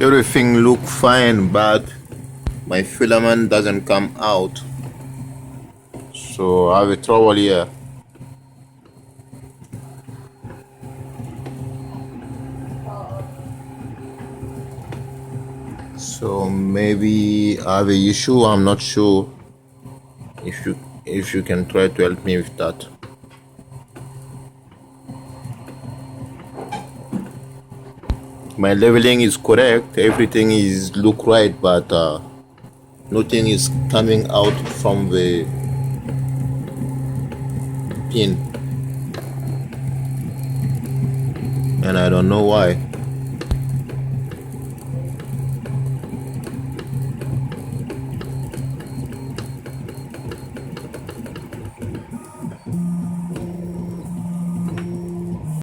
Everything look fine, but my filament doesn't come out, so I have a trouble here. So maybe I have a issue. I'm not sure. If you can try to help me with that. My leveling is correct, everything is look right, but nothing is coming out from the pin, and I don't know why.